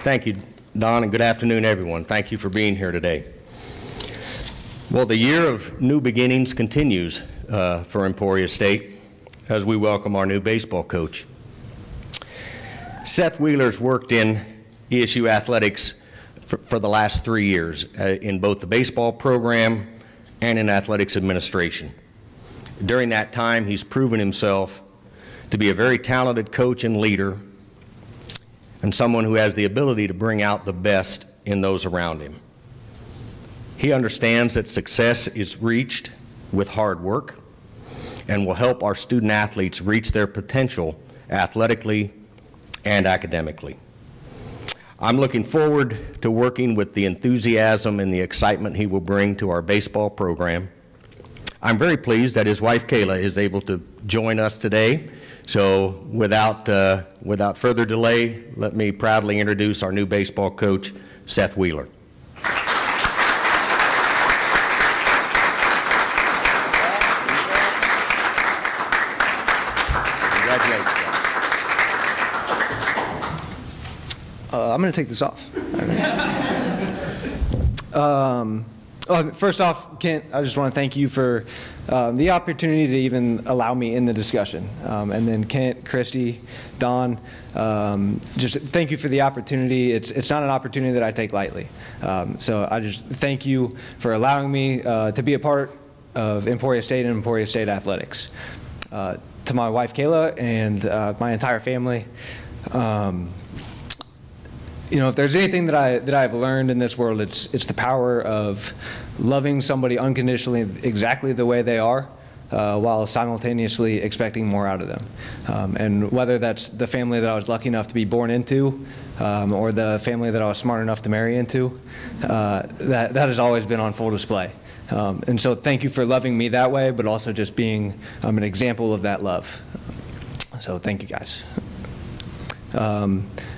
Thank you, Don, and good afternoon, everyone. Thank you for being here today. Well, the year of new beginnings continues for Emporia State as we welcome our new baseball coach. Seth Wheeler's worked in ESU athletics for the last 3 years in both the baseball program and in athletics administration. During that time, he's proven himself to be a very talented coach and leader, and someone who has the ability to bring out the best in those around him. He understands that success is reached with hard work and will help our student athletes reach their potential athletically and academically. I'm looking forward to working with the enthusiasm and the excitement he will bring to our baseball program. I'm very pleased that his wife Kayla is able to join us today. So without further delay, let me proudly introduce our new baseball coach, Seth Wheeler. Congratulations. I'm going to take this off. First off, Kent, I just want to thank you for the opportunity to even allow me in the discussion. And then Kent, Christy, Don, just thank you for the opportunity. It's not an opportunity that I take lightly. So I just thank you for allowing me to be a part of Emporia State and Emporia State athletics. To my wife Kayla and my entire family, you know, if there's anything that I've learned in this world, it's the power of loving somebody unconditionally exactly the way they are, while simultaneously expecting more out of them. And whether that's the family that I was lucky enough to be born into, or the family that I was smart enough to marry into, that has always been on full display. And so thank you for loving me that way, but also just being an example of that love. So thank you guys.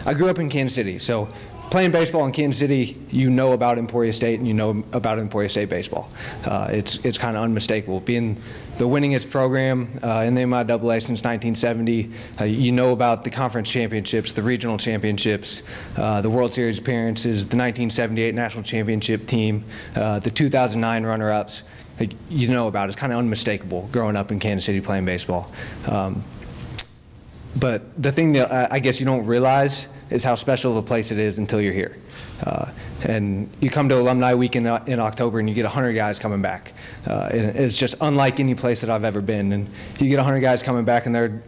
I grew up in Kansas City, so playing baseball in Kansas City, you know about Emporia State and you know about Emporia State baseball. It's kind of unmistakable. Being the winningest program in the MIAA since 1970, you know about the conference championships, the regional championships, the World Series appearances, the 1978 national championship team, the 2009 runner-ups. You know about it. It's kind of unmistakable growing up in Kansas City playing baseball. But the thing that I guess you don't realize is how special of a place it is until you're here. And you come to Alumni Week in October and you get 100 guys coming back. And it's just unlike any place that I've ever been. And you get 100 guys coming back and they're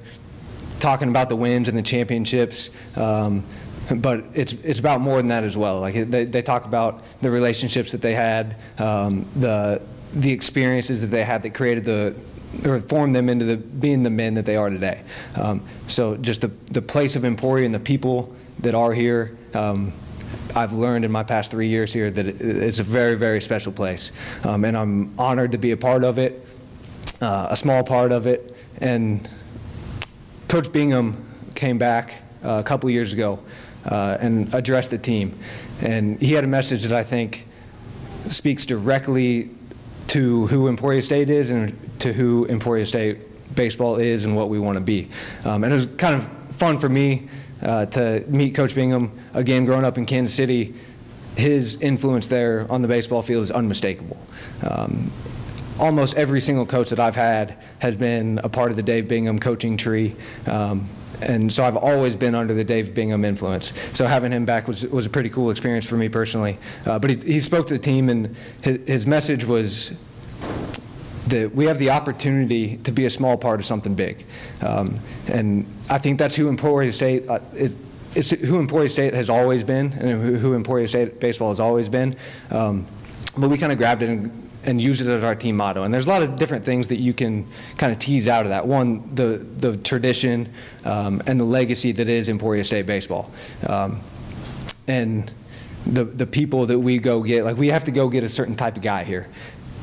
talking about the wins and the championships. But it's about more than that as well. Like they talk about the relationships that they had, the experiences that they had that created or formed them into being the men that they are today. So just the place of Emporia and the people that are here, I've learned in my past 3 years here that it's a very, very special place. And I'm honored to be a part of it, a small part of it. And Coach Bingham came back a couple years ago and addressed the team. And he had a message that I think speaks directly to who Emporia State is and to who Emporia State baseball is and what we want to be. And it was kind of fun for me to meet Coach Bingham. Again, growing up in Kansas City, his influence there on the baseball field is unmistakable. Almost every single coach that I've had has been a part of the Dave Bingham coaching tree. And so I've always been under the Dave Bingham influence. So having him back was a pretty cool experience for me personally. But he spoke to the team, and his message was that we have the opportunity to be a small part of something big. And I think that's who Emporia State, it's who Emporia State has always been, and who Emporia State baseball has always been. But we kind of grabbed it and use it as our team motto. And there's a lot of different things that you can kind of tease out of that. One, the tradition and the legacy that is Emporia State baseball. And the people that we go get, like we have to go get a certain type of guy here.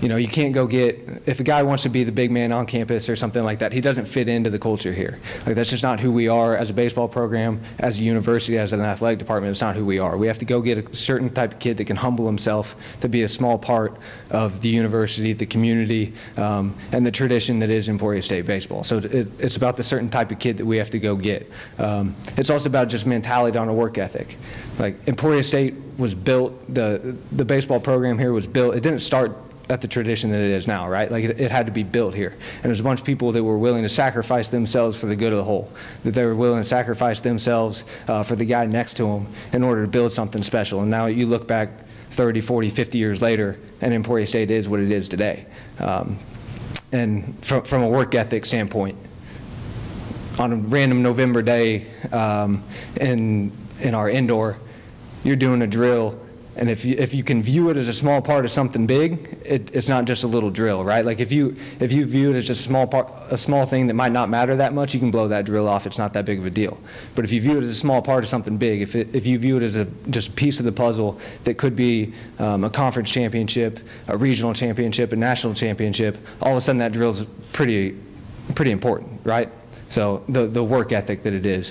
You know, you can't go get, if a guy wants to be the big man on campus or something like that, he doesn't fit into the culture here. Like, that's just not who we are as a baseball program, as a university, as an athletic department. It's not who we are. We have to go get a certain type of kid that can humble himself to be a small part of the university, the community, and the tradition that is Emporia State baseball. So it's about the certain type of kid that we have to go get. It's also about just mentality on a work ethic. Like, Emporia State was built, the baseball program here was built, it didn't start at the tradition that it is now, right? Like, it had to be built here. And there's a bunch of people that were willing to sacrifice themselves for the good of the whole, that they were willing to sacrifice themselves for the guy next to them in order to build something special. And now you look back 30, 40, 50 years later, and Emporia State is what it is today. And from a work ethic standpoint, on a random November day in our indoor, you're doing a drill, and if you can view it as a small part of something big, it's not just a little drill, right? Like, if you view it as just a small thing that might not matter that much, you can blow that drill off. It's not that big of a deal. But if you view it as a small part of something big, if you view it as just a piece of the puzzle that could be a conference championship, a regional championship, a national championship, all of a sudden that drill's pretty important, right? So the work ethic that it is,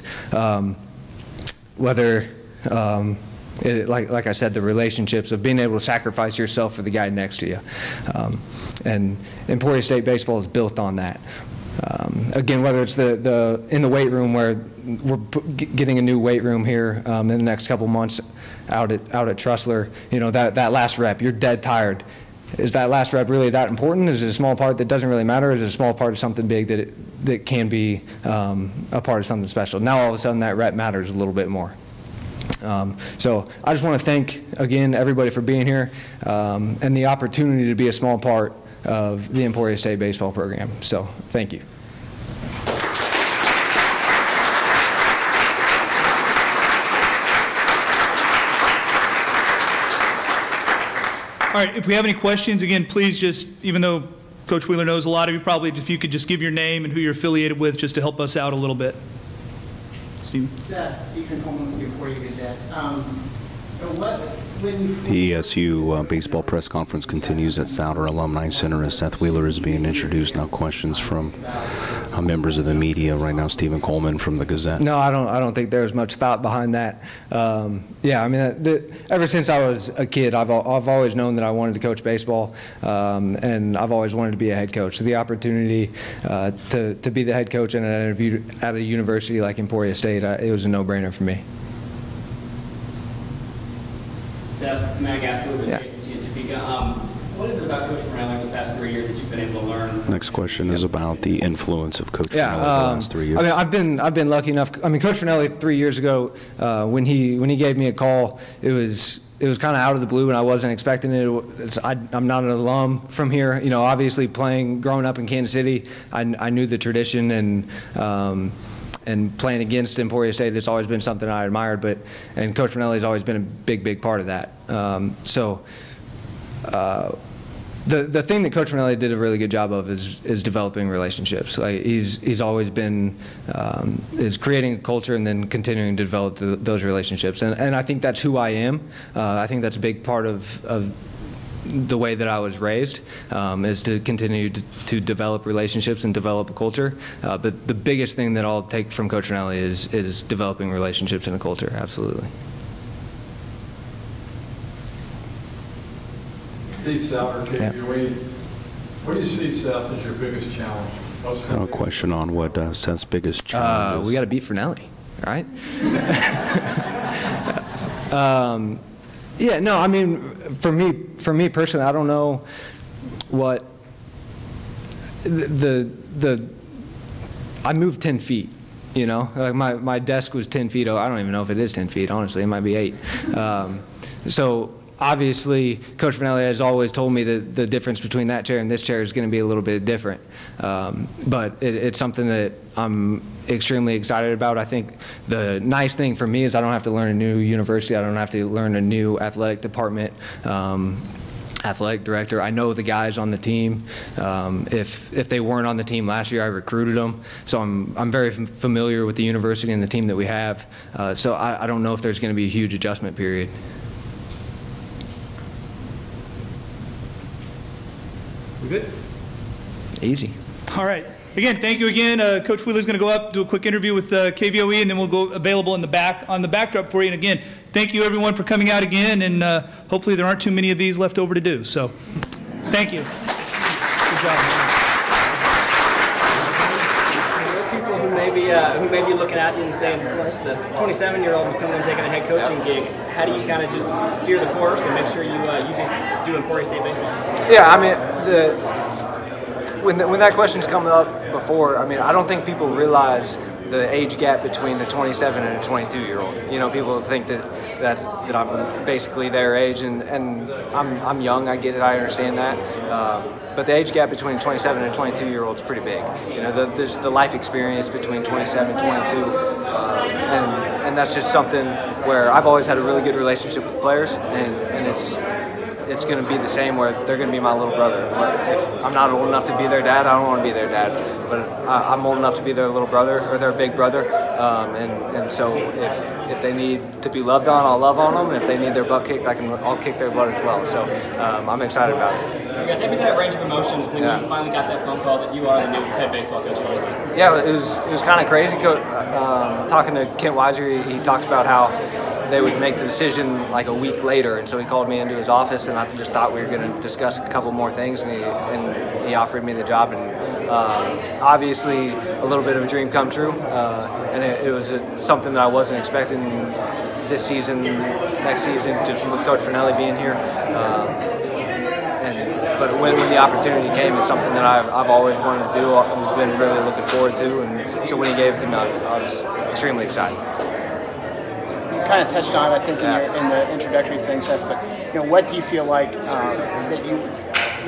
whether like I said, the relationships of being able to sacrifice yourself for the guy next to you. And Emporia State baseball is built on that. Again, whether it's in the weight room, where we're getting a new weight room here in the next couple months out at Trussler, you know, that last rep, you're dead tired. Is that last rep really that important? Is it a small part that doesn't really matter? Is it a small part of something big that can be a part of something special? Now all of a sudden that rep matters a little bit more. So I just want to thank, again, everybody for being here and the opportunity to be a small part of the Emporia State baseball program. So thank you. All right, if we have any questions, again, please just, even though Coach Wheeler knows a lot of you, probably if you could just give your name and who you're affiliated with just to help us out a little bit. Steve. Seth, Deacon Coleman with the Emporia Gazette. The ESU baseball press conference continues at Souter Alumni Center as Seth Wheeler is being introduced. Now questions from members of the media. Right now, Stephen Coleman from the Gazette. No, I don't think there's much thought behind that. Yeah, I mean, ever since I was a kid, I've always known that I wanted to coach baseball, and I've always wanted to be a head coach. So the opportunity to be the head coach at a university like Emporia State, it was a no-brainer for me. Seth, Matt Gaspar with Yeah. Jason T and Topeka. What is it about Coach Morelli the past 3 years that you've been able to learn? Next question is about the influence of Coach Finelli the last 3 years. I mean, I've been lucky enough. I mean, Coach Finelli 3 years ago, when he gave me a call, it was kind of out of the blue, and I wasn't expecting it. I'm not an alum from here. You know, obviously growing up in Kansas City, I knew the tradition and playing against Emporia State, it's always been something I admired. And Coach Finelli's always been a big part of that. The thing that Coach Finelli did a really good job of is developing relationships. Like he's always been is creating a culture and then continuing to develop those relationships. And I think that's who I am. I think that's a big part of the way that I was raised, is to continue to develop relationships and develop a culture. But the biggest thing that I'll take from Coach Finelli is developing relationships and a culture. Absolutely. Steve Sauer, KBOE. What do you see, Seth, as your biggest challenge? A question on what Seth's biggest challenge is. We got to beat Finelli, right? Yeah, no, I mean, for me personally, I don't know what I moved 10 feet, you know? Like my desk was 10 feet. I don't even know if it is 10 feet, honestly. It might be 8. So obviously, Coach Finelli has always told me that the difference between that chair and this chair is going to be a little bit different. But it's something that I'm extremely excited about. I think the nice thing for me is I don't have to learn a new university. I don't have to learn a new athletic department, athletic director. I know the guys on the team. If they weren't on the team last year, I recruited them. So I'm very familiar with the university and the team that we have. So I don't know if there's going to be a huge adjustment period. Easy. All right. Again, thank you again. Coach Wheeler's going to go up, do a quick interview with KVOE, and then we'll go available in the back on the backdrop for you. And again, thank you everyone for coming out again, and hopefully there aren't too many of these left over to do. So, thank you. Good job. People who may be looking at you and saying, of course, the 27-year-old is coming and taking a head coaching gig. How do you kind of just steer the course and make sure you just do Emporia State baseball? Yeah, I mean, when that question's come up before, I mean, I don't think people realize the age gap between a 27 and a 22-year-old. You know, people think that I'm basically their age, and I'm young. I get it. I understand that. But the age gap between a 27 and a 22-year-old is pretty big. You know, there's the life experience between 27 and 22, and that's just something where I've always had a really good relationship with players, and it's going to be the same where they're going to be my little brother. If I'm not old enough to be their dad, I don't want to be their dad. But I'm old enough to be their little brother or their big brother. And so if they need to be loved on, I'll love on them. And if they need their butt kicked, I'll kick their butt as well. So I'm excited about it. Yeah, take me through that range of emotions when you finally got that phone call that you are the new head baseball coach of USC. Yeah, it was kind of crazy. Talking to Kent Weiser, he talked about how they would make the decision like a week later, and so he called me into his office, and I just thought we were going to discuss a couple more things, and he offered me the job, and obviously a little bit of a dream come true, and it was something that I wasn't expecting this season, next season, just with Coach Finelli being here. But when the opportunity came, it's something that I've always wanted to do, I've been really looking forward to, and so when he gave it to me, I was extremely excited. Kind of touched on, I think, in the introductory thing, Seth, but what do you feel like that you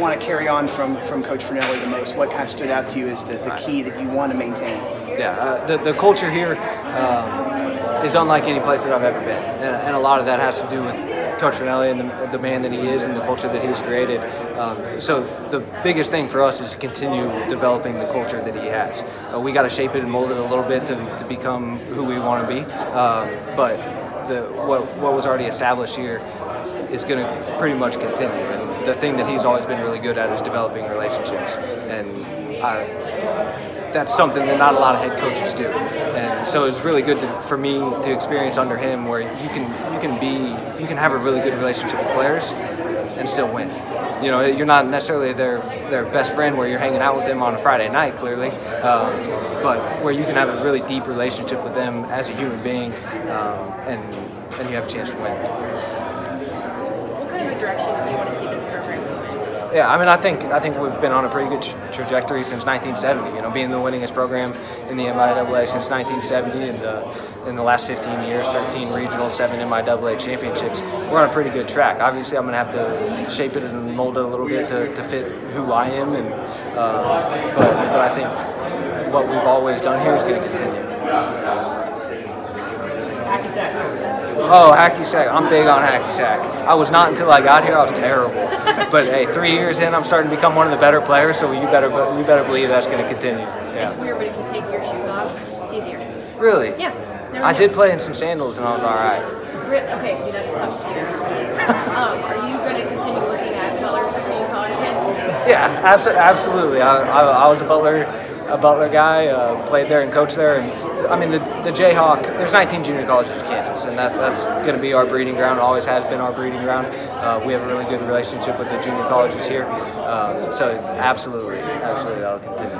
want to carry on from Coach Finelli the most? What kind of stood out to you as the key that you want to maintain? Yeah, the culture here is unlike any place that I've ever been, and a lot of that has to do with Coach Finelli and the man that he is and the culture that he's created. So the biggest thing for us is to continue developing the culture that he has. We got to shape it and mold it a little bit to become who we want to be, but what was already established here is going to pretty much continue. And the thing that he's always been really good at is developing relationships, and that's something that not a lot of head coaches do. And so it's really good for me to experience under him, where you can have a really good relationship with players and still win. You know, you're not necessarily their best friend where you're hanging out with them on a Friday night, clearly, but where you can have a really deep relationship with them as a human being, and you have a chance to win. What kind of a direction do you want to see this program move in? Yeah, I mean, I think we've been on a pretty good trajectory since 1970. You know, being the winningest program in the MIAA since 1970, and in the last 15 years, 13 regional, 7 MIAA championships. We're on a pretty good track. Obviously, I'm going to have to shape it and mold it a little bit to fit who I am, and but I think what we've always done here is going to continue. Hacky sack. Oh, hacky sack. I'm big on hacky sack. I was not until I got here. I was terrible. But hey, 3 years in, I'm starting to become one of the better players, so you better believe that's going to continue. Yeah. It's weird, but if you take your shoes off, it's easier. Really? Yeah. I did play in some sandals, and I was all right. Okay, see, that's tough to hear. Are you going to continue looking at Butler Community College kids? Yeah, absolutely. I was a Butler guy, played there and coached there, and I mean the Jayhawk. There's 19 junior colleges in Kansas, and that's going to be our breeding ground. Always has been our breeding ground. We have a really good relationship with the junior colleges here, so absolutely that'll continue.